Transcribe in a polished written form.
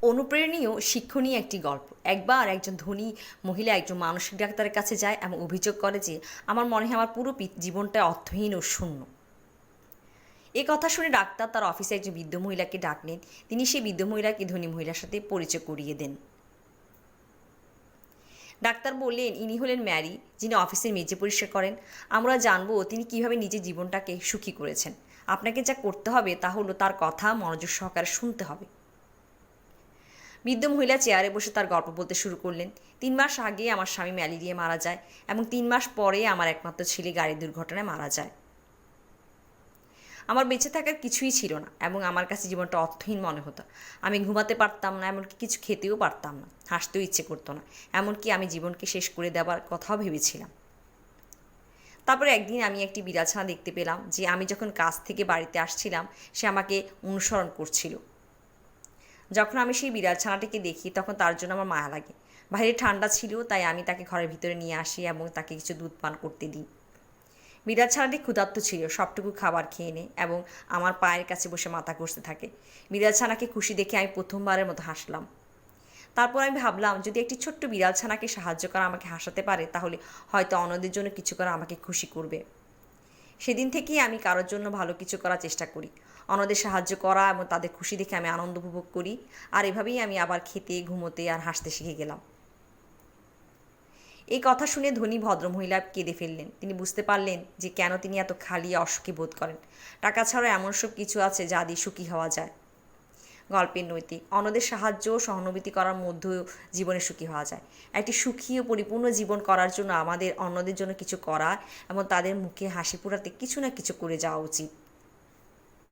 অনুপ্রেরণীয় শিক্ষণীয় একটি গল্প। একবার একজন ধনী মহিলা একজন মানসিক ডাক্তারের কাছে যায় এবং অভিযোগ করে যে আমার মনে হয় আমার পুরো জীবনটা অর্থহীন ও শূন্য। এ কথা শুনে ডাক্তার তার অফিসে একজন বৃদ্ধ মহিলাকে ডাকলেন। তিনি সেই বৃদ্ধ মহিলাকে ধনী মহিলার সাথে পরিচয় করিয়ে দেন। ডাক্তার বললেন, ইনি হলেন ম্যারি, যিনি অফিসের মেঝে পরিষ্কার করেন। আমরা জানবো তিনি কিভাবে নিজের জীবনটাকে সুখী করেছেন। আপনাকে যা করতে হবে তা হলো তার কথা মনোযোগ সহকারে শুনতে হবে। বৃদ্ধ মহিলা চেয়ারে বসে তার গল্প বলতে শুরু করলেন। 3 মাস আগে আমার স্বামী ম্যালেরিয়ায় মারা যায় এবং 3 মাস পরে আমার একমাত্র ছেলে গাড়ি দুর্ঘটনায় মারা যায়। আমার বেঁচে থাকার কিছুই ছিল না এবং আমার কাছে জীবনটা অর্থহীন মনে হতো। আমি ঘুমাতে পারতাম না, এমনকি কিছু খেতেও পারতাম না, হাসতেও ইচ্ছে করতো না, এমনকি আমি জীবনকে শেষ করে দেওয়ার কথাও ভেবেছিলাম। তারপরে একদিন আমি একটি বিড়ালছানা দেখতে পেলাম যে আমি যখন কাজ থেকে বাড়িতে আসছিলাম সে আমাকে অনুসরণ করছিল। যখন আমি সেই বিড়ালছানাটিকে দেখি তখন তার জন্য আমার মায়া লাগে। বাইরে ঠান্ডা ছিল, তাই আমি তাকে ঘরের ভিতরে নিয়ে আসি এবং তাকে কিছু দুধ পান করতে দিই। বিড়ালছানাটি ক্ষুধার্ত ছিল, সবটুকু খাবার খেয়ে নেয় এবং আমার পায়ের কাছে বসে মাথা ঘষতে থাকে। বিড়ালছানাকে খুশি দেখে আমি প্রথমবারের মতো হাসলাম। তারপর আমি ভাবলাম, যদি একটি ছোট্ট বিড়ালছানাকে সাহায্য করা আমাকে হাসাতে পারে তাহলে হয়তো অন্যদের জন্য কিছু করা আমাকে খুশি করবে। সেদিন থেকেই আমি কারোর জন্য ভালো কিছু করার চেষ্টা করি। অন্যদের সাহায্য করা এবং তাদের খুশি দেখে আমি আনন্দ উপভোগ করি। আর এভাবেই আমি আবার খেতে, ঘুমোতে আর হাসতে শিখে গেলাম। এই কথা শুনে ধনী ভদ্রমহিলা কেঁদে ফেললেন। তিনি বুঝতে পারলেন যে কেন তিনি এত খালি অসুখী বোধ করেন। টাকা ছাড়া এমন সব কিছু আছে যা দিয়ে সুখী হওয়া যায়। গল্পের নৈতিক: অন্যদের সাহায্য ও সহানুভূতি করার মধ্যেও জীবনে সুখী হওয়া যায়। একটি সুখী ও পরিপূর্ণ জীবন করার জন্য আমাদের অন্যদের জন্য কিছু করা এবং তাদের মুখে হাসি ফোটাতে কিছু না কিছু করে যাওয়া উচিত।